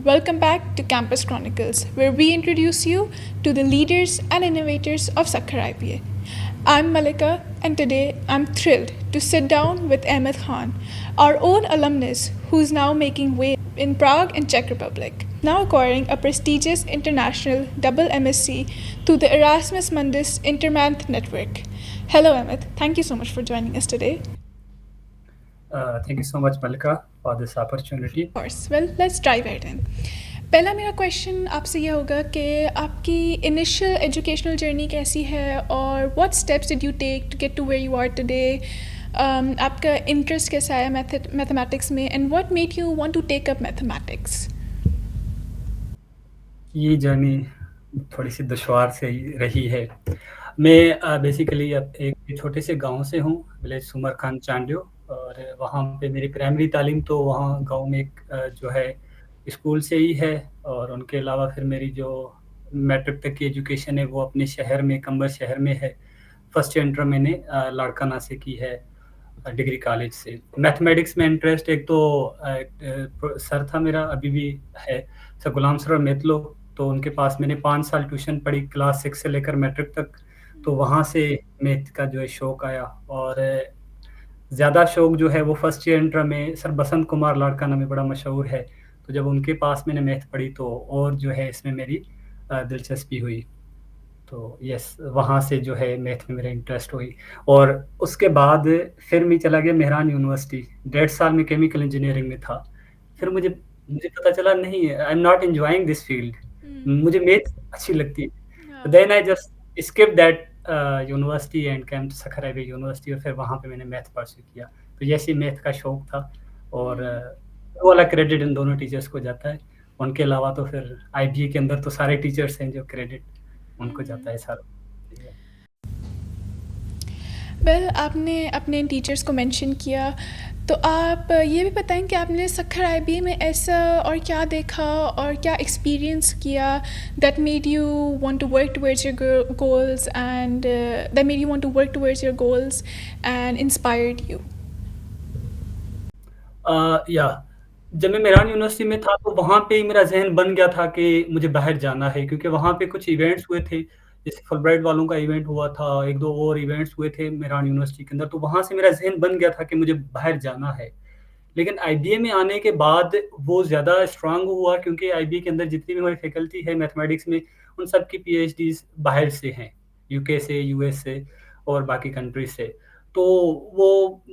Welcome back to Campus Chronicles, where we introduce you to the leaders and innovators of Sakhar IPA. I'm Malika, and today I'm thrilled to sit down with Ahmed Khan, our own alumnus who's now making way in Prague and Czech Republic, now acquiring a prestigious international double MSc through the Erasmus Mundus Intermath Network. Hello, Ahmed. Thank you so much for joining us today. Thank you so much, Malika, for this opportunity. Of course. Well, let's dive right in. पहला मेरा question आपसे ये होगा कि आपकी initial educational journey कैसी है और what steps did you take to get to where you are today. आपका इंटरेस्ट कैसा है मैथमेटिक्स में and what made you want to take up mathematics. ये जर्नी थोड़ी सी दुश्वार से रही है. मैं बेसिकली अब एक छोटे से गांव से हूँ, विलेज सुमर खान चांडियो, और वहाँ पे मेरी प्राइमरी तालीम तो वहाँ गांव में एक जो है स्कूल से ही है, और उनके अलावा फिर मेरी जो मैट्रिक तक की एजुकेशन है वो अपने शहर में, कंबर शहर में है. फर्स्ट इंटर मैंने लाड़काना से की है, डिग्री कॉलेज से. मैथमेटिक्स में इंटरेस्ट एक तो सर था मेरा, अभी भी है, सर गुलाम सर मेतलो. तो उनके पास मैंने 5 साल ट्यूशन पढ़ी, क्लास 6 से लेकर मैट्रिक तक. तो वहाँ से मैथ का जो है शौक आया, और ज़्यादा शौक जो है वो फर्स्ट ईयर इंटर में सर बसंत कुमार लाड़काना में बड़ा मशहूर है. तो जब उनके पास मैंने मैथ पढ़ी तो और जो है इसमें मेरी दिलचस्पी हुई. तो यस, वहाँ से जो है मैथ में मेरा इंटरेस्ट हुई. और उसके बाद फिर मैं चला गया मेहरान यूनिवर्सिटी. 1.5 साल में केमिकल इंजीनियरिंग में था. फिर मुझे पता चला नहीं, I am not enjoying this field. मुझे मैथ अच्छी लगती है. Then I just skip that university and came to Sukkur IBA university, और फिर वहाँ पे मैंने मैथ परस्यू किया. तो जैसे मैथ का शौक था, और वो वाला क्रेडिट इन दोनों टीचर्स को जाता है. उनके अलावा तो फिर आईबीए के अंदर तो सारे टीचर्स हैं जो क्रेडिट उनको जाता है सारा. वेल, आपने अपने टीचर्स को मेंशन किया, तो आप ये भी बताएं कि आपने सखर आईबीए में ऐसा और क्या देखा और क्या एक्सपीरियंस किया that made you want to work towards your goals and that made you want to work towards your goals and inspired you. या जब मैं मेहरान यूनिवर्सिटी में था तो वहाँ पे ही मेरा ज़हन बन गया था कि मुझे बाहर जाना है, क्योंकि वहाँ पे कुछ इवेंट्स हुए थे. जैसे फुलब्राइट वालों का इवेंट हुआ था, 1-2 और इवेंट्स हुए थे मेहरान यूनिवर्सिटी के अंदर. तो वहाँ से मेरा ज़हन बन गया था कि मुझे बाहर जाना है. लेकिन आईबीए में आने के बाद वो ज़्यादा स्ट्रांग हुआ, क्योंकि आईबीए के अंदर जितनी भी हमारी फैकल्टी है मैथमेटिक्स में, उन सब की पीएचडीज़ बाहर से हैं, यूके से, यूएस से और बाकी कंट्रीज से. तो वो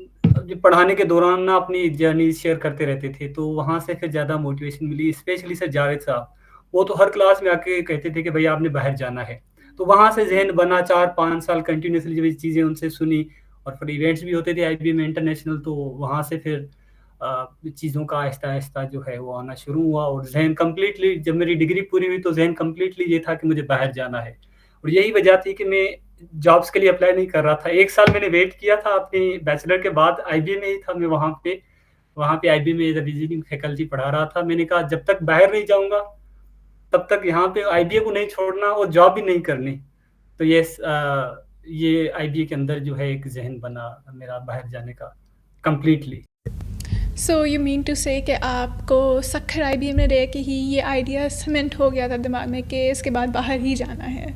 पढ़ाने के दौरान ना अपनी जर्नी शेयर करते रहते थे. तो वहाँ से फिर ज़्यादा मोटिवेशन मिली, स्पेशली सर जावेद साहब. वो तो हर क्लास में आके कहते थे कि भैया आपने बाहर जाना है. तो वहाँ से ज़हन बना. 4-5 साल कंटिन्यूसली जब ये चीज़ें उनसे सुनी, और फिर इवेंट्स भी होते थे आईबीए में इंटरनेशनल. तो वहाँ से फिर चीज़ों का आहिस्ता-आहिस्ता जो है वो आना शुरू हुआ. और ज़हन कंप्लीटली, जब मेरी डिग्री पूरी हुई तो ज़हन कंप्लीटली ये था कि मुझे बाहर जाना है. और यही वजह थी कि मैं जॉब्स के लिए अप्लाई नहीं कर रहा था. 1 साल मैंने वेट किया था अपनी बैचलर के बाद. आईबीए में ही था मैं वहाँ पे आईबीए में एज़ अ विजिटिंग फैकल्टी पढ़ा रहा था. मैंने कहा जब तक बाहर नहीं जाऊँगा तब तक यहाँ पे आईबीए को नहीं छोड़ना और जॉब भी नहीं करनी. तो ये आईबीए के अंदर जो है एक ज़हन बना मेरा बाहर जाने का completely. So you mean to say कि आपको सखर आईबीए में रह के ही ये आइडिया सीमेंट हो गया था दिमाग में कि इसके बाद बाहर ही जाना है.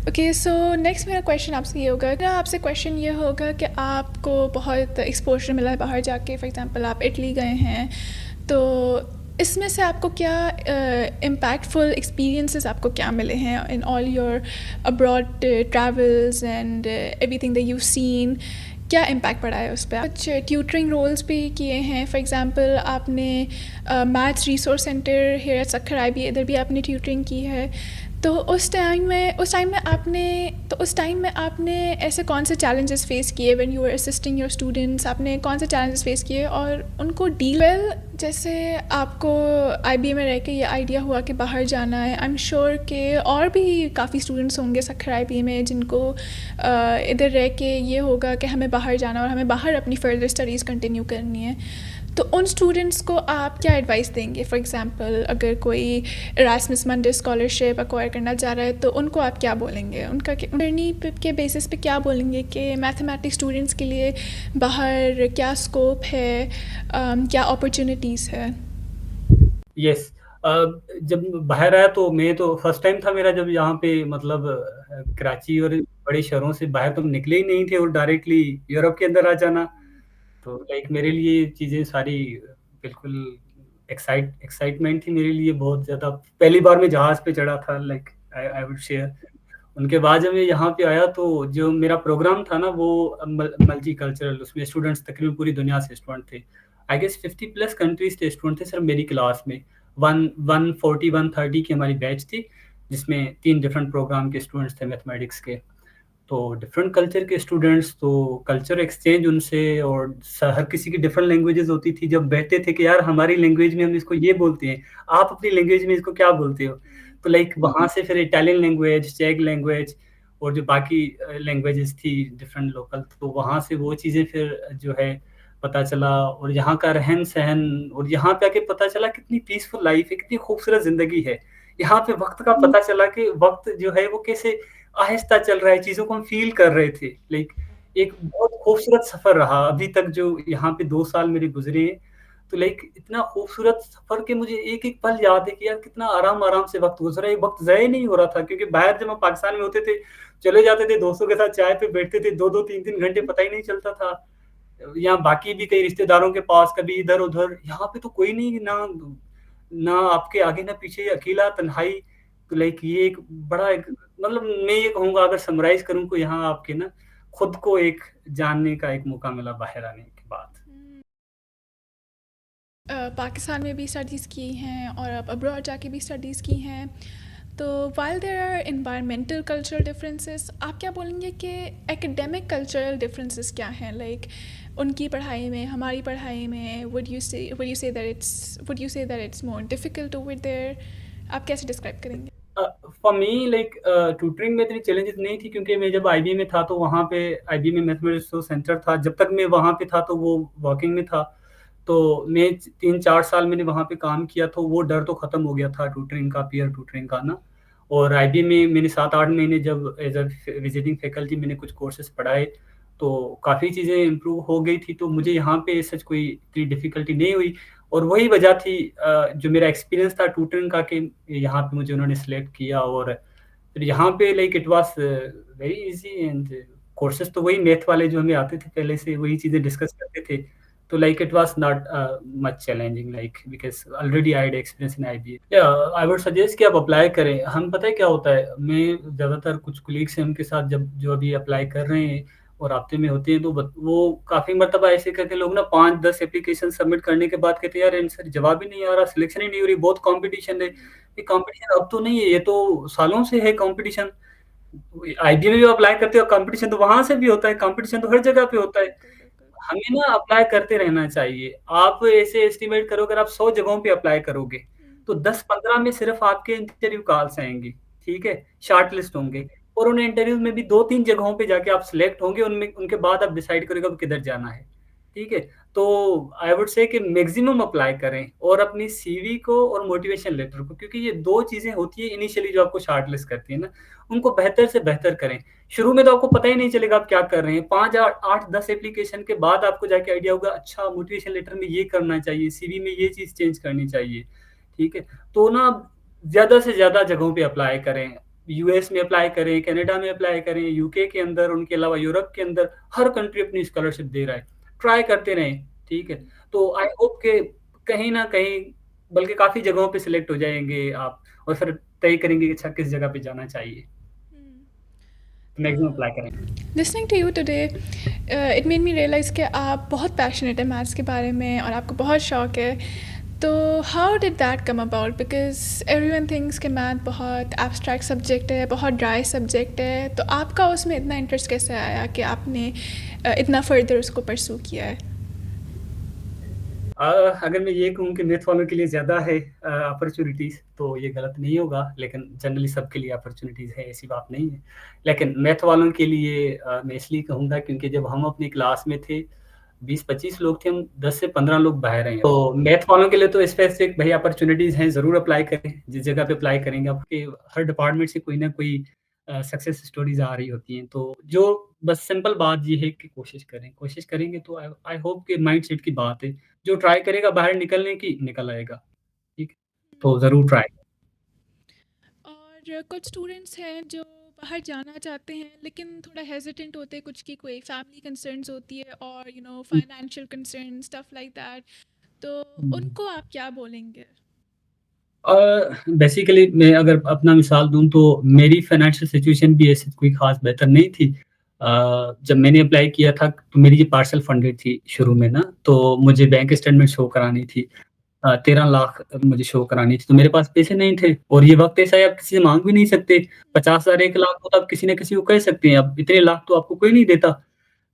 ओके, सो नेक्स्ट मेरा क्वेश्चन आपसे ये होगा, आपसे क्वेश्चन ये होगा कि आपको बहुत एक्सपोजर मिला है बाहर जाके. फॉर एग्जांपल आप इटली गए हैं, तो इसमें से आपको क्या इम्पैक्टफुल एक्सपीरियंसेस आपको क्या मिले हैं in all your abroad travels and everything that you seen. क्या इम्पैक्ट पड़ा है उस पर? कुछ ट्यूटरिंग रोल्स भी किए हैं. फॉर एग्जांपल आपने maths resource centre here at Sukkur IBA, इधर भी आपने ट्यूटरिंग की है. तो उस टाइम में आपने ऐसे कौन से चैलेंजेस फेस किए when you were assisting your students? आपने कौन से चैलेंजेस फेस किए और उनको डील जैसे आपको आईबीए में रह के ये आइडिया हुआ कि बाहर जाना है. आई एम श्योर कि और भी काफ़ी स्टूडेंट्स होंगे सखर आईबीए में जिनको इधर रह के ये होगा कि हमें बाहर जाना और हमें बाहर अपनी फर्दर स्टडीज़ कंटिन्यू करनी है. तो उन स्टूडेंट्स को आप क्या एडवाइस देंगे? फॉर एग्जांपल अगर कोई एरास्मस मंडस स्कॉलरशिप एक्वायर करना चाह रहा है तो उनको आप क्या बोलेंगे? उनका जर्नी के बेसिस पे क्या बोलेंगे कि मैथमेटिक्स स्टूडेंट्स के लिए बाहर क्या स्कोप है, क्या अपॉर्चुनिटीज़ है? यस। अ, जब बाहर आया तो मैं तो फर्स्ट टाइम था मेरा जब यहाँ पे मतलब कराची और बड़े शहरों से बाहर तो निकले ही नहीं थे और डायरेक्टली यूरोप के अंदर आ जाना, तो लाइक मेरे लिए चीज़ें सारी बिल्कुल एक्साइटमेंट थी मेरे लिए बहुत ज़्यादा। पहली बार मैं जहाज़ पे चढ़ा था like I I would share. उनके बाद जब मैं यहाँ पे आया तो जो मेरा प्रोग्राम था ना वो मल्टीकल्चरल उसमें स्टूडेंट्स तकरीबन पूरी दुनिया से स्टूडेंट थे। आई गेस 50 प्लस कंट्रीज़ के स्टूडेंट थे सिर्फ मेरी क्लास में। 140 130 की हमारी बैच थी, जिसमें 3 डिफरेंट प्रोग्राम के स्टूडेंट्स थे मैथमेटिक्स के। तो डिफरेंट कल्चर के स्टूडेंट्स तो कल्चर एक्सचेंज उनसे और हर किसी की डिफरेंट लैंग्वेजेस होती थी। जब बैठते थे कि यार हमारी लैंग्वेज में हम इसको ये बोलते हैं, आप अपनी लैंग्वेज में इसको क्या बोलते हो? तो लाइक वहाँ से फिर इटालियन लैंग्वेज, चेक लैंग्वेज और जो बाकी लैंग्वेजेस थी डिफरेंट लोकल, तो वहाँ से वो चीज़ें फिर जो है पता चला। और यहाँ का रहन-सहन और यहाँ पे आके पता चला कितनी पीसफुल लाइफ है, कितनी खूबसूरत ज़िंदगी है। यहाँ पे वक़्त का पता चला कि वक़्त जो है वो कैसे आहिस्ता चल रहा है, चीज़ों को हम फ़ील कर रहे थे। लाइक एक बहुत खूबसूरत सफ़र रहा अभी तक जो यहाँ पे 2 साल मेरे गुज़रे हैं। तो लाइक इतना खूबसूरत सफ़र के मुझे एक-एक पल याद है कि यार कितना आराम-आराम से वक़्त गुज़रा है, वक़्त ज़ाया नहीं हो रहा था क्योंकि बाहर जब हम पाकिस्तान में होते थे, चले जाते थे दोस्तों के साथ चाय पे बैठते थे, 2-2 3-3 घंटे पता ही नहीं चलता था। यहाँ बाकी भी कई रिश्तेदारों के पास, कभी इधर-उधर, यहाँ पे तो कोई नहीं, ना ना आपके आगे ना पीछे, अकेला तन्हाई। तो लाइक ये एक बड़ा एक मतलब मैं ये कहूँगा अगर समराइज़ करूँ तो यहाँ आपके ना खुद को एक जानने का एक मौका मिला बाहर आने के बाद। पाकिस्तान में भी स्टडीज़ की हैं और अब अब्रॉड जाके भी स्टडीज़ की हैं, तो while there are environmental cultural differences, आप क्या बोलेंगे कि एकेडमिक कल्चरल डिफरेंसेस क्या हैं? लाइक उनकी पढ़ाई में, हमारी पढ़ाई में, would you say that it's more difficult over there? आप कैसे डिस्क्राइब करेंगे? फॉर मी लाइक ट्यूटरिंग में इतनी चैलेंजेस नहीं थी क्योंकि मैं जब आईबी में था तो वहाँ पे आईबी में मैथमेटिक्स रिसोर्स सेंटर था। जब तक मैं वहाँ पे था तो वो वर्किंग में था। तो मैं 3-4 साल मैंने वहाँ पे काम किया तो वो डर तो खत्म हो गया था ट्यूटरिंग का, पीयर ट्यूटरिंग का ना। और आईबी में मैंने 7-8 महीने जब एज़ अ विजिटिंग फैकल्टी मैंने कुछ कोर्सेज़ पढ़ाए, तो काफ़ी चीज़ें इम्प्रूव हो गई थी। तो मुझे यहाँ पे सच कोई इतनी डिफ़िकल्टी नहीं हुई। और वही वजह थी जो मेरा एक्सपीरियंस था ट्यूटरिंग का कि यहाँ पे मुझे उन्होंने सिलेक्ट किया। और फिर यहाँ पे like it was very easy and courses तो वही मैथ वाले जो हमें आते थे पहले से वही चीज़ें डिस्कस करते थे। तो like it was not much challenging like because already I had experience in IBA. या आई वुड सजेस्ट कि आप अप्लाई करें। हम पता है क्या होता है, मैं ज़्यादातर कुछ कलीग्स हैं उनके साथ जब जो अभी अप्लाई कर रहे हैं और हफ्ते में होते हैं तो वो काफ़ी मर्तबा ऐसे करके लोग ना 5-10 एप्लीकेशन सबमिट करने के बाद कहते हैं यार आंसर जवाब ही नहीं आ रहा, सिलेक्शन ही नहीं हो रही, बहुत कॉम्पिटिशन है। ये कॉम्पिटिशन अब तो नहीं है, ये तो सालों से है कॉम्पिटिशन। आईबी में भी अप्लाई करते हो कॉम्पिटिशन तो वहाँ से भी होता है, कॉम्पिटिशन तो हर जगह पे होता है। बिल्कुल, बिल्कुल। हमें ना अप्लाई करते रहना चाहिए। आप ऐसे एस्टिमेट करो अगर आप 100 जगहों पे अप्लाई करोगे, तो 10-15 में सिर्फ़ आपके इंटरव्यू कॉल्स आएँगी, ठीक है? शॉर्ट लिस्ट होंगे और उन इंटरव्यूज़ में भी 2-3 जगहों पे जाके आप सिलेक्ट होंगे, उनमें उनके बाद आप डिसाइड करोगे अब किधर जाना है, ठीक है? तो आई वुड से कि मैक्सिमम अप्लाई करें और अपनी सीवी को और मोटिवेशन लेटर को, क्योंकि ये 2 चीज़ें होती हैं इनिशियली जो आपको शॉर्ट लिस्ट करती है ना, उनको बेहतर से बेहतर करें। शुरू में तो आपको पता ही नहीं चलेगा आप क्या कर रहे हैं। 5 8-10 एप्लीकेशन के बाद आपको जाके आइडिया होगा, अच्छा मोटिवेशन लेटर में ये करना चाहिए, सीवी में ये चीज़ चेंज करनी चाहिए, ठीक है? तो ना ज़्यादा से ज़्यादा जगहों पे अप्लाई करें। यूएस में अप्लाई करें, कनाडा में अप्लाई करें, यूके के अंदर, उनके अलावा यूरोप के अंदर हर कंट्री अपनी स्कॉलरशिप दे रहा है। ट्राई करते रहें, ठीक है? तो आई होप कि कहीं न कहीं बल्कि काफ़ी जगहों पे सिलेक्ट हो जाएँगे आप और फिर तय करेंगे कि अच्छा किस जगह पे जाना चाहिए। मैक्सिमम अप्लाई करें। Listening to you today, it made me realise कि आप बहुत पैशनेट है मैथ्स के बारे में और आपको बहुत शौक है। तो how did that come about? Because everyone thinks कि मैथ बहुत एब्स्ट्रैक्ट सब्जेक्ट है, बहुत ड्राई सब्जेक्ट है, तो आपका उसमें इतना इंटरेस्ट कैसे आया कि आपने इतना फर्दर उसको परसू किया है? अ, अगर मैं ये कहूँ कि मैथ वालों के लिए ज़्यादा है अपॉर्च्युनिटीज़ तो ये गलत नहीं होगा, लेकिन जनरली सबके लिए अपॉर्च्युनिटीज़ है, ऐसी बात नहीं है। लेकिन मैथ वालों के लिए मैं इसलिए कहूँगा क्योंकि जब हम अपनी क्लास में थे, 20-25 लोग थे, हम 10 से 15 लोग बाहर हैं। तो मैथ वालों के लिए तो स्पेसिफिक भई अपॉर्च्युनिटीज़ हैं, ज़रूर अप्लाई करें। जिस जगह पे अप्लाई करेंगे आपके हर डिपार्टमेंट से कोई ना कोई सक्सेस स्टोरीज़ आ रही होती हैं। तो जो बस सिंपल बात ये है कि कोशिश करें। कोशिश करेंगे तो आई आई होप कि माइंडसेट की बात है। जो ट्राई करेगा बाहर निकलने की, निकल आएगा। ठीक है? तो ज़रूर ट्राई। और कुछ स्टूडेंट्स हैं जो बाहर जाना चाहते हैं लेकिन थोड़ा हेजिटेंट होते हैं, कुछ की कोई फैमिली कंसर्न्स होती है और financial concern stuff like that, तो हुँ। उनको आप क्या बोलेंगे? बेसिकली मैं अगर अपना मिसाल दूँ तो मेरी फाइनेंशियल सिचुएशन भी ऐसी कोई ख़ास बेहतर नहीं थी। जब मैंने अप्लाई किया था तो मेरी ये पार्शियल फंडेड थी शुरू में ना, तो मुझे बैंक स्टेटमेंट शो करानी थी। 13 लाख मुझे शो करानी थी, तो मेरे पास पैसे नहीं थे और ये वक़्त ऐसा है आप किसी से माँग भी नहीं सकते। 50,000 1 लाख हो तो आप किसी न किसी को कह सकते हैं, अब इतने लाख तो आपको कोई नहीं देता।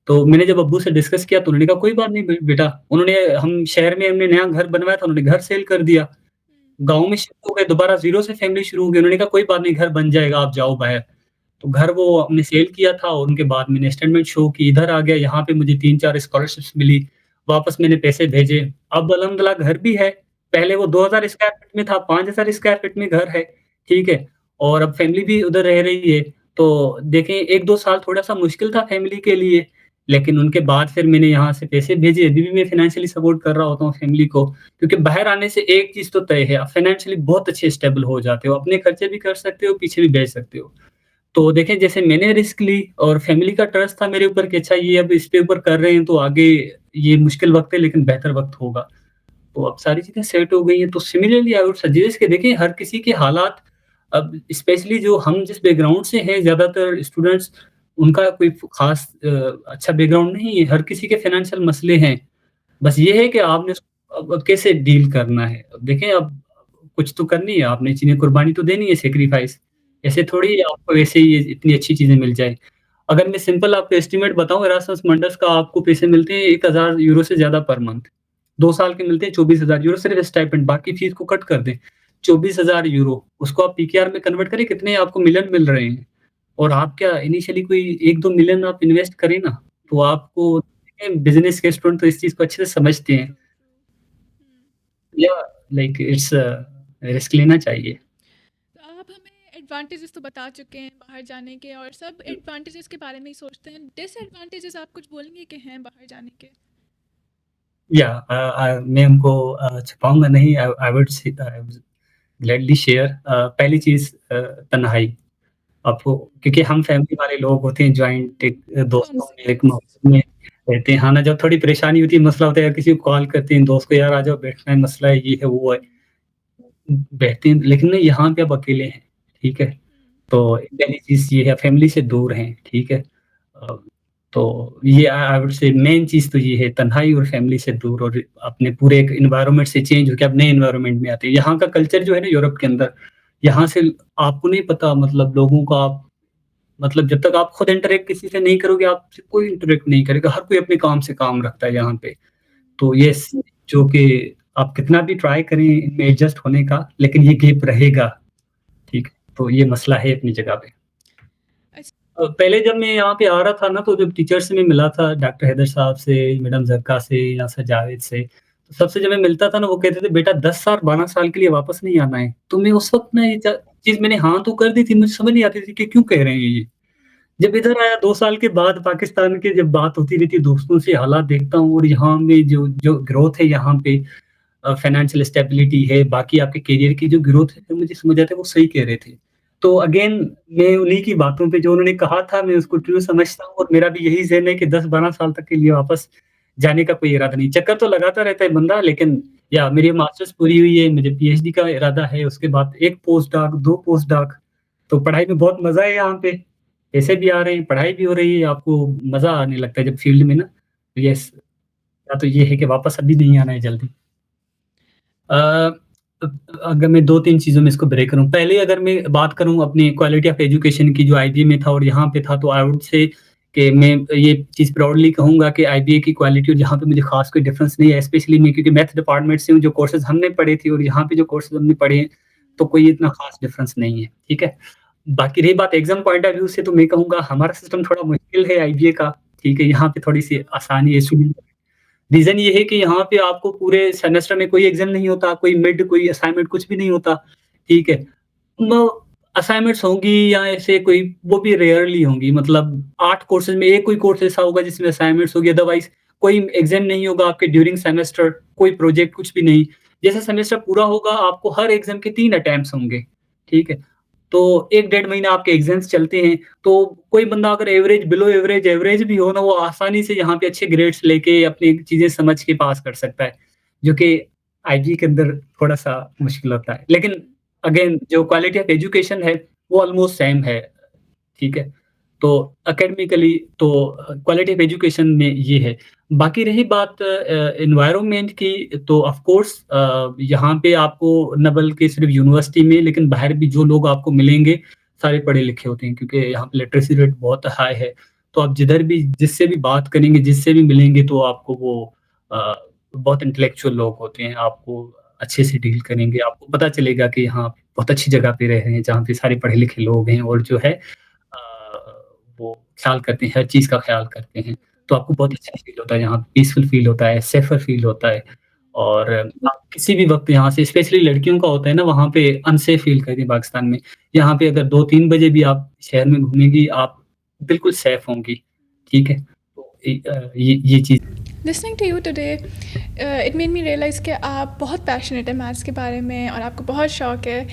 तो मैंने जब अब्बू से डिस्कस किया तो उन्होंने कहा कोई बात नहीं बेटा, उन्होंने हम शहर में हमने नया घर बनवाया था, उन्होंने घर सेल कर दिया। गाँव में शिफ्ट हो गए, दोबारा ज़ीरो से फैमिली शुरू हो गई। उन्होंने कहा कोई बात नहीं घर बन जाएगा, आप जाओ बाहर। तो घर वो हमने सेल किया था और उनके बाद मैंने स्टेटमेंट शो की, इधर आ गया, यहाँ पे मुझे 3-4 स्कॉलरशिप्स मिली, वापस मैंने पैसे भेजे। अब अल्हम्दुलिल्लाह घर भी है, पहले वो 2000 स्क्वायर फीट में था, 5000 स्क्वायर फीट में घर है, ठीक है? और अब फैमिली भी उधर रह रही है। तो देखें 1-2 साल थोड़ा-सा मुश्किल था फैमिली के लिए, लेकिन उनके बाद फिर मैंने यहाँ से पैसे भेजे, अभी भी मैं फाइनेंशियली सपोर्ट कर रहा होता हूँ फैमिली को। क्योंकि बाहर आने से एक चीज़ तो तय है, आप फाइनेंशियली बहुत अच्छे स्टेबल हो जाते हो, अपने खर्चे भी कर सकते हो, पीछे भी भेज सकते हो। तो देखें जैसे मैंने रिस्क ली और फैमिली का ट्रस्ट था मेरे ऊपर कि अच्छा ये अब इसके ऊपर कर रहे हैं तो आगे ये मुश्किल वक़्त है लेकिन बेहतर वक़्त होगा। तो अब सारी चीज़ें सेट हो गई हैं तो सिमिलरली आई वुड सजेस्ट कि देखिए हर किसी के हालात अब स्पेशली जो हम जिस बैकग्राउंड से हैं ज़्यादातर स्टूडेंट्स उनका कोई ख़ास अच्छा बैकग्राउंड नहीं है, हर किसी के फाइनेंशियल मसले हैं। बस ये है कि आपने उसको अब कैसे डील करना है। अब देखें अब कुछ तो करनी है, आपने चीज़ें कुर्बानी तो देनी है सैक्रिफाइस। ऐसे थोड़ी आपको वैसे ही इतनी अच्छी चीज़ें मिल जाएँ। अगर मैं सिंपल आपको एस्टीमेट बताऊँ एरास्मस मंडस का आपको पैसे मिलते हैं 1000 यूरो से ज़्यादा पर मंथ। 2 साल के मिलते हैं 24,000 यूरो सिर्फ स्टाइपेंड, बाकी फीस को कट कर दें। 24,000 यूरो उसको आप पीकेआर में कन्वर्ट करें कितने आपको मिलियन मिल रहे हैं। और आप क्या इनिशियली कोई 1-2 मिलियन आप इन्वेस्ट करें ना, तो आपको बिज़नेस के स्टूडेंट तो इस चीज़ को अच्छे से समझते हैं। True, true. हुँ। या लाइक इट्स रिस्क लेना चाहिए। तो आप हमें एडवांटेजेस तो बता चुके हैं बाहर जाने के, और सब एडवांटेजेस के बारे में ही सोचते हैं। डिसएडवांटेजेस आप कुछ बोलेंगे कि हैं बाहर जाने के? या मैं उनको छुपाऊँगा नहीं I would say gladly share पहली चीज़ तन्हाई। आपको क्योंकि हम फैमिली वाले लोग होते हैं जॉइंट एक दोस्तों में एक कॉन्सिक्वेंस। मोहल्ले में रहते हैं। हाँ ना, जब थोड़ी परेशानी होती है, मसला होता है यार किसी को कॉल करते हैं दोस्त को यार आ जाओ बैठना है, मसला है, ये है, वो है। बैठते हैं लेकिन ना यहाँ पे आप अकेले हैं, ठीक है? तो पहली चीज़ ये है फैमिली से दूर हैं, ठीक है? अ, तो ये आई वुड से मेन चीज़ तो ये है तन्हाई और फैमिली से दूर और अपने पूरे एक एनवायरनमेंट से चेंज होके आप नए एनवायरनमेंट में आते हैं। यहाँ का कल्चर जो है ना यूरोप के अंदर, यहाँ से आपको नहीं पता मतलब लोगों को आप मतलब जब तक आप खुद इंटरैक्ट किसी से नहीं करोगे, आपसे कोई इंटरैक्ट नहीं करेगा, हर कोई अपने काम से काम रखता है यहाँ पे। तो येस, जो कि आप कितना भी ट्राई करें इनमें एडजस्ट होने का, लेकिन ये गैप रहेगा, ठीक है? तो ये मसला है अपनी जगह पे। अच्छा। पहले जब मैं यहाँ पे आ रहा था ना, तो जब टीचर से मैं मिला था, डॉक्टर हैदर साहब से, मैडम ज़रका से या सर जावेद से, तो सबसे जब मैं मिलता था ना, वो कहते थे, "बेटा 10 साल, 12 साल के लिए वापस नहीं आना है।" तो मैं उस वक़्त ना ये चीज़ मैंने हाँ तो कर दी थी, मुझे समझ नहीं आती थी कि क्यों कह रहे हैं ये? जब इधर आया 2 साल के बाद पाकिस्तान की जब बात होती रहती है, दोस्तों से हालात देखता हूँ और यहाँ में जो जो ग्रोथ है यहाँ पे फाइनेंशियल स्टेबिलिटी है, बाकी आपके करियर की जो ग्रोथ है, तो मुझे समझ आता है वो सही कह रहे थे। तो अगेन मैं उन्हीं की बातों पे जो उन्होंने कहा था मैं उसको ट्रू समझता हूँ और मेरा भी यही ज़हन है कि 10-12 साल तक के लिए वापस जाने का कोई इरादा नहीं। चक्कर तो लगाता रहता है बंदा लेकिन या मेरी मास्टर्स पूरी हुई है, मुझे पीएचडी का इरादा है, उसके बाद 1 पोस्ट डॉक, 2 पोस्ट डॉक, तो पढ़ाई में बहुत मज़ा है यहाँ पे। पैसे भी आ रहे हैं, पढ़ाई भी हो रही है, आपको मज़ा आने लगता है जब फील्ड में ना, तो यस, या तो ये है कि वापस अभी नहीं आना है जल्दी। अ, अगर मैं 2-3 चीज़ों में इसको ब्रेक करूँ, पहले अगर मैं बात करूँ अपनी क्वालिटी ऑफ एजुकेशन की जो आईबीए में था और यहाँ पे था, तो आई वुड से कि मैं ये चीज़ प्राउडली कहूँगा कि आईबीए की क्वालिटी और यहाँ पे मुझे ख़ास कोई डिफ़रेंस नहीं है, स्पेशली मैं क्योंकि मैथ डिपार्टमेंट से हूँ, जो कोर्सेज़ हमने पढ़े थे और यहाँ पे जो कोर्सेज़ हमने पढ़े हैं, तो कोई इतना ख़ास डिफ़रेंस नहीं है, ठीक है? बाकी रही बात एग्ज़ाम पॉइंट ऑफ व्यू से तो मैं कहूँगा हमारा सिस्टम थोड़ा मुश्किल है आईबीए का, ठीक है? यहाँ पे थोड़ी-सी आसानी है स्टूडेंट रीज़न ये है कि यहाँ पे आपको पूरे सेमेस्टर में कोई एग्ज़ाम नहीं होता, कोई मिड, कोई असाइनमेंट कुछ भी नहीं होता, ठीक है? वो असाइनमेंट्स होंगी या ऐसे कोई वो भी रेयरली होंगी मतलब 8 कोर्सेज़ में 1 कोई कोर्स ऐसा होगा जिसमें असाइनमेंट्स होगी, अदरवाइज़ कोई एग्ज़ाम नहीं होगा आपके ड्यूरिंग सेमेस्टर, कोई प्रोजेक्ट कुछ भी नहीं। जैसे सेमेस्टर पूरा होगा आपको हर एग्ज़ाम के 3 अटेम्प्ट्स होंगे, ठीक है? तो 1 डेढ़ महीना आपके एग्ज़ाम्स चलते हैं, तो कोई बंदा अगर एवरेज, बिलो एवरेज, एवरेज भी हो ना, वो आसानी से यहाँ पे अच्छे ग्रेड्स लेके अपनी चीज़ें समझ के पास कर सकता है, जो कि आईजी के अंदर थोड़ा-सा मुश्किल होता है। लेकिन अगेन जो क्वालिटी ऑफ एजुकेशन है, वो ऑलमोस्ट सेम है, ठीक है? तो एकेडमिकली तो क्वालिटी ऑफ एजुकेशन में ये है। बाकी रही बात एनवायरनमेंट की, तो ऑफ़ कोर्स यहाँ पे आपको ना बल्कि सिर्फ़ यूनिवर्सिटी में, लेकिन बाहर भी जो लोग आपको मिलेंगे, सारे पढ़े-लिखे होते हैं, क्योंकि यहाँ पे लिटरेसी रेट बहुत हाई है। तो आप जिधर भी जिससे भी बात करेंगे, जिससे भी मिलेंगे, तो आपको वो अ, बहुत इंटेलेक्चुअल लोग होते हैं, आपको अच्छे से डील करेंगे, आपको पता चलेगा कि हाँ, बहुत अच्छी जगह पे रह रहे हैं, जहाँ पे सारे पढ़े-लिखे लोग हैं और जो है अ, वो ख़्याल करते हैं, हर चीज़ का ख़्याल करते हैं। तो आपको बहुत अच्छा फ़ील होता है, यहाँ पीसफुल फ़ील होता है, सेफ़र फ़ील होता है, और आप किसी भी वक़्त यहाँ से, स्पेशली लड़कियों का होता है ना, वहाँ पे अनसेफ़ फ़ील करती हैं पाकिस्तान में। यहाँ पे अगर 2-3 बजे भी आप शहर में घूमेंगी, आप बिल्कुल सेफ़ होंगी, ठीक है? तो ये चीज़। Listening to you today it made me realise कि आप बहुत पैशनेट हैं मैथ्स के बारे में और आपको बहुत शौक है।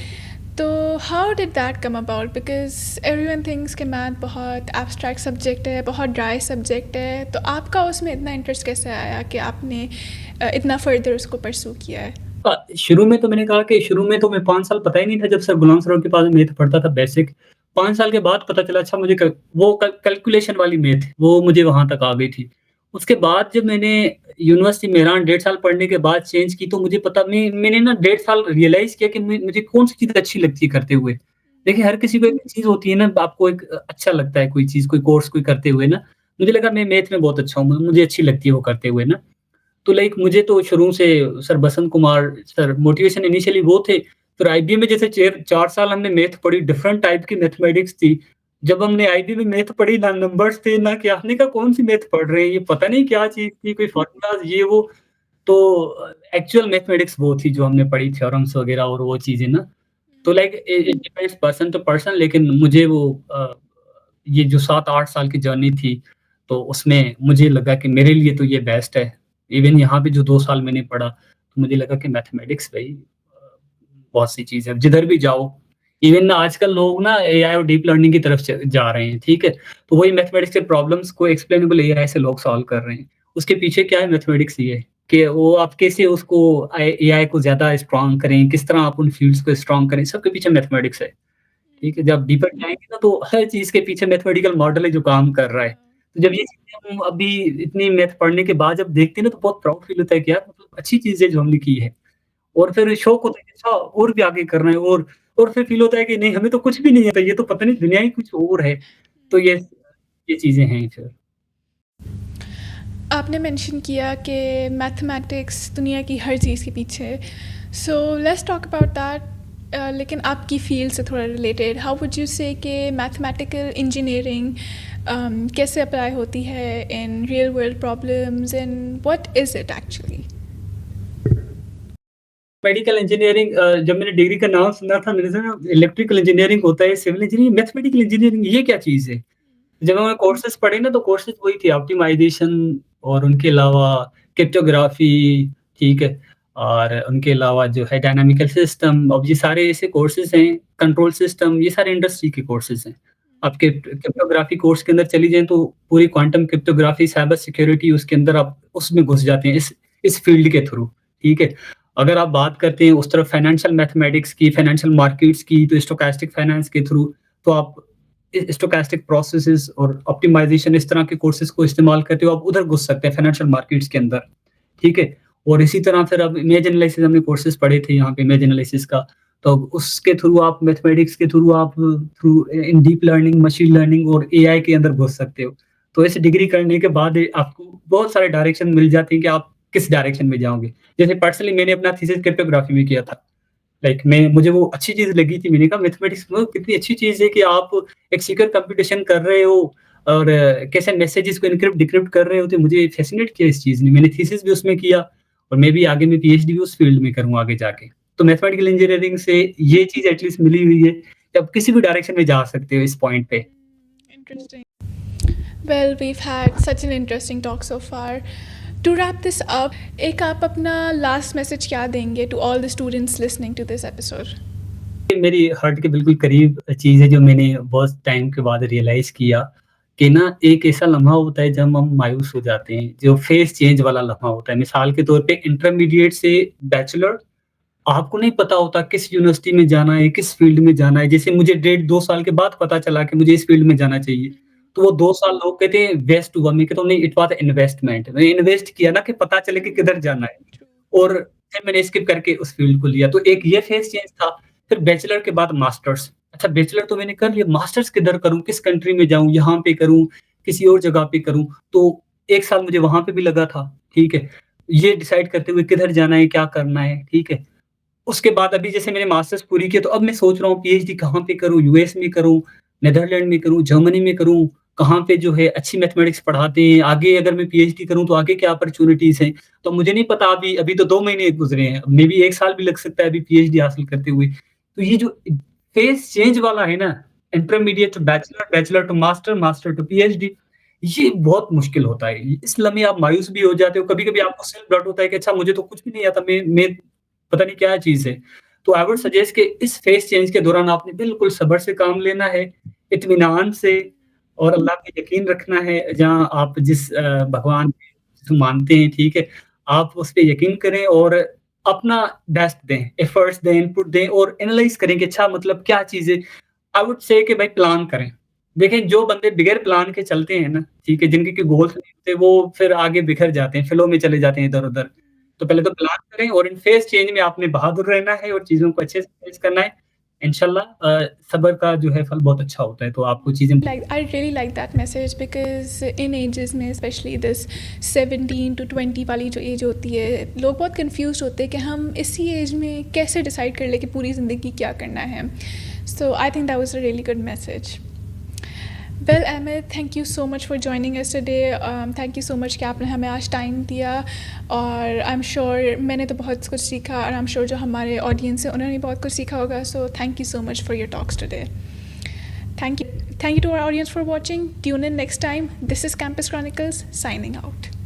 तो how did that come about? Because everyone thinks कि मैथ बहुत एब्स्ट्रैक्ट सब्जेक्ट है, बहुत ड्राई सब्जेक्ट है, तो आपका उसमें इतना इंटरेस्ट कैसे आया कि आपने इतना फर्दर उसको परस्यू किया है? शुरू में तो मैंने कहा कि शुरू में तो मैं 5 साल पता ही नहीं था, जब सर गुलाम सर के पास मैथ पढ़ता था बेसिक। 5 साल के बाद पता चला, अच्छा मुझे क वो कैलकुलेशन वाली मैथ, वो मुझे वहाँ तक आ गई थी। उसके बाद जब मैंने यूनिवर्सिटी मेरान डेढ़ साल पढ़ने के बाद चेंज की, तो मुझे पता मैंने ना डेढ़ साल रियलाइज़ किया कि मुझे कौन-सी चीज़ अच्छी लगती है करते हुए। देखिए, हर किसी को एक चीज़ होती है ना, आपको एक अच्छा लगता है कोई चीज़, कोई कोर्स कोई करते हुए ना। मुझे लगा मैं मैथ में बहुत अच्छा हूँ, मुझे अच्छी लगती है वो करते हुए ना। तो लाइक मुझे तो शुरू से sir Basant Kumar sir motivation initially वो थे। फिर आईबीएम में जैसे 4 साल हमने मैथ पढ़ी, डिफरेंट टाइप की मैथमेटिक्स थी। जब हमने आईबीएम में मैथ पढ़ी, ना नंबर्स थे, ना क्या, हमने कहा कौन-सी मैथ पढ़ रहे हैं, ये पता नहीं क्या चीज़ थी, कोई फ़ॉर्मूलाज़ ये वो। तो एक्चुअल मैथमेटिक्स वो थी जो हमने पढ़ी, थ्योरम्स वगैरह और वो चीज़ें ना। तो like it depends person to person, लेकिन मुझे वो ये जो 7-8 साल की जर्नी थी, तो उसमें मुझे लगा कि मेरे लिए तो ये बेस्ट है। इवन यहाँ पे जो 2 साल मैंने पढ़ा, तो मुझे लगा कि मैथमेटिक्स भई बहुत सी चीज़ है, जिधर भी जाओ। इवन ना आजकल लोग ना एआई और डीप लर्निंग की तरफ जा रहे हैं, ठीक है? तो वही मैथमेटिक्स के प्रॉब्लम्स को एक्सप्लेनेबल एआई से लोग सॉल्व कर रहे हैं। उसके पीछे क्या है, मैथमेटिक्स ही है कि वो आप कैसे उसको एआई को ज़्यादा स्ट्रॉन्ग करें, किस तरह आप उन फील्ड्स को स्ट्रॉन्ग करें, सबके पीछे मैथमेटिक्स है। ठीक है, जब डीपर जाएँगे ना, तो हर चीज़ के पीछे मैथमेटिकल मॉडल है जो काम कर रहा है। तो जब ये चीज़ें हम अभी इतनी मैथ पढ़ने के बाद जब देखते हैं ना, तो बहुत प्राउड फील होता है कि यार मतलब अच्छी चीज़ है जो हमने की है। और फिर शौक होता है कि अच्छा और भी आगे करना है, और फिर फील होता है कि नहीं, हमें तो कुछ भी नहीं आता, ये तो पता नहीं दुनिया ही कुछ और है। तो ये चीज़ें हैं फिर। आपने मेंशन किया कि मैथमेटिक्स दुनिया की हर चीज़ के पीछे है। So let's talk about that. लेकिन आपकी फील्ड से थोड़ा रिलेटेड, हाउ वुड यू से कि मैथमेटिकल इंजीनियरिंग कैसे अप्लाई होती है in real world problems and what is it actually? Medical engineering, जब मैंने डिग्री का नाम सुना था, मैंने सुना इलेक्ट्रिकल इंजीनियरिंग होता है, सिविल इंजीनियरिंग, मैथमेटिकल इंजीनियरिंग ये क्या चीज़ है? जब हमने कोर्सेज़ पढ़े ना, तो कोर्सेज़ वही थे, ऑप्टिमाइज़ेशन और उनके अलावा क्रिप्टोग्राफ़ी, ठीक है? और उनके अलावा जो है डायनामिकल सिस्टम, अब ये सारे ऐसे कोर्सेज़ हैं, कंट्रोल सिस्टम, ये सारे इंडस्ट्री के कोर्सेज़ हैं। आप क्रिप्टोग्राफ़ी कोर्स के अंदर चली जाएँ, तो पूरी क्वांटम क्रिप्टोग्राफ़ी, साइबर सिक्योरिटी, उसके अंदर आप उसमें घुस जाते हैं इस फ़ील्ड के थ्रू, ठीक है? अगर आप बात करते हैं उस तरफ फाइनेंशियल मैथमेटिक्स की, फाइनेंशियल मार्केट्स की, तो स्टोचैस्टिक फाइनेंस के थ्रू, तो आप स्टोचैस्टिक प्रोसेसेस और ऑप्टिमाइज़ेशन, इस तरह के कोर्सेज़ को इस्तेमाल करते हुए आप उधर घुस सकते हैं फाइनेंशियल मार्केट्स के अंदर, ठीक है? और इसी तरह फिर अब इमेज एनालिसिस हमने कोर्सेज़ पढ़े थे यहाँ पे इमेज एनालिसिस का, तो उसके थ्रू आप मैथमेटिक्स के थ्रू आप थ्रू इन डीप लर्निंग, मशीन लर्निंग और एआई के अंदर घुस सकते हो। तो ऐसे डिग्री करने के बाद आपको बहुत सारे डायरेक्शन मिल जाते हैं कि आप किस डायरेक्शन में जाओगे। जैसे पर्सनली मैंने अपना थीसिस क्रिप्टोग्राफी में किया था। लाइक मैं मुझे वो अच्छी चीज़ लगी थी, मैंने कहा मैथमेटिक्स में कितनी अच्छी चीज़ है कि आप एक सीक्रेट कंप्यूटेशन कर रहे हो और कैसे मैसेजेस को एन्क्रिप्ट डिक्रिप्ट कर रहे हो, तो मुझे fascinate किया इस चीज़ ने। मैंने थीसिस भी उसमें किया और मैं भी आगे मैं पीएचडी भी उस फील्ड में करूँ आगे जाके। तो मैथमेटिकल इंजीनियरिंग से ये चीज़ एटलीस्ट मिली हुई है कि आप किसी भी डायरेक्शन में जा सकते हो इस पॉइंट पे। Interesting. Well, we've had such an interesting talk so far. To wrap this up, एक आप अपना लास्ट मैसेज क्या देंगे to all the students listening to this episode? मेरी हार्ट के बिल्कुल करीब चीज़ है जो मैंने बहुत टाइम के बाद रियलाइज़ किया कि ना एक ऐसा लम्हा होता है जब हम मायूस हो जाते हैं, जो फेज़ चेंज वाला लम्हा होता है। मिसाल के तौर पे इंटरमीडिएट से बैचलर, आपको नहीं पता होता किस यूनिवर्सिटी में जाना है, किस फ़ील्ड में जाना है। जैसे मुझे डेढ़ 2 साल के बाद पता चला कि मुझे इस फ़ील्ड में जाना चाहिए। तो वो 2 साल लोग कहते हैं वेस्ट हुआ, मैं कहता हूँ नहीं, इट वाज़ इन्वेस्टमेंट। मैंने इन्वेस्ट किया ना कि पता चले कि किधर जाना है। ट्रू। और फिर मैंने स्किप करके उस फ़ील्ड को लिया। तो एक ये फ़ेज़ चेंज था। फिर बैचलर के बाद मास्टर्स। अच्छा, बैचलर तो मैंने कर लिया, मास्टर्स किधर करूँ, किस कंट्री में जाऊँ, यहाँ पे करूँ, किसी और जगह पे करूँ। तो 1 साल मुझे वहाँ पे भी लगा था, ठीक है। ये डिसाइड करते हुए किधर जाना है, क्या करना है, ठीक है। उसके बाद अभी जैसे मैंने मास्टर्स पूरी की, तो अब मैं सोच रहा हूँ पीएचडी कहाँ पे करूँ, यूएस में करूँ, नीदरलैंड में करूँ, जर्मनी में करूँ, कहाँ पे जो है अच्छी मैथमेटिक्स पढ़ाते हैं, आगे अगर मैं पीएचडी करूँ तो आगे क्या अपॉर्च्युनिटीज़ हैं। तो मुझे नहीं पता, अभी अभी तो 2 महीने गुज़रे हैं, मेबी 1 साल भी लग सकता है अभी पीएचडी हासिल करते हुए। तो ये जो फेज़ चेंज वाला है ना, intermediate to bachelor, bachelor to master, master to PhD, ये बहुत मुश्किल होता है। इस लम्हे आप मायूस भी हो जाते हो, कभी-कभी आपको सेल्फ डाउट होता है कि अच्छा मुझे तो कुछ भी नहीं आता, मैं पता नहीं क्या चीज़ है। तो आई वुड सजेस्ट कि इस फेज़ चेंज के दौरान आपने बिल्कुल सब्र से काम लेना है, इत्मीनान से, और अल्लाह पे यकीन रखना है। जहाँ आप जिस भगवान को मानते हैं, ठीक है? आप उस पे यकीन करें और अपना बेस्ट दें, एफर्ट्स दें, इनपुट दें और एनालाइज़ करें कि अच्छा मतलब क्या चीज़ है। आई वुड से कि भाई प्लान करें। देखें, जो बंदे बगैर प्लान के चलते हैं ना, ठीक है? जिनके कोई गोल्स नहीं होते, वो फिर आगे बिखर जाते हैं, फ्लो में चले जाते हैं इधर-उधर। तो पहले तो प्लान करें और इन फेज़ चेंज में आपने बहादुर रहना है और चीज़ों को अच्छे से फेस करना है। इंशाल्लाह सब्र का जो है फल बहुत अच्छा होता है, तो आपको चीज़ें Like, I really like that message because in ages में especially this 17 to 20 वाली जो एज होती है, लोग बहुत कंफ्यूज होते हैं कि हम इसी एज में कैसे डिसाइड कर ले कि पूरी ज़िंदगी क्या करना है. So I think that was a really good message. Well, Ahmed, thank you so much for joining us today. Thank you so much कि आपने हमें आज टाइम दिया, और I'm sure मैंने तो बहुत कुछ सीखा, और I'm sure जो हमारे ऑडियंस है उन्होंने बहुत कुछ सीखा होगा. So thank you so much for your talks today. Thank you to our audience for watching. Tune in next time. This is Campus Chronicles signing out.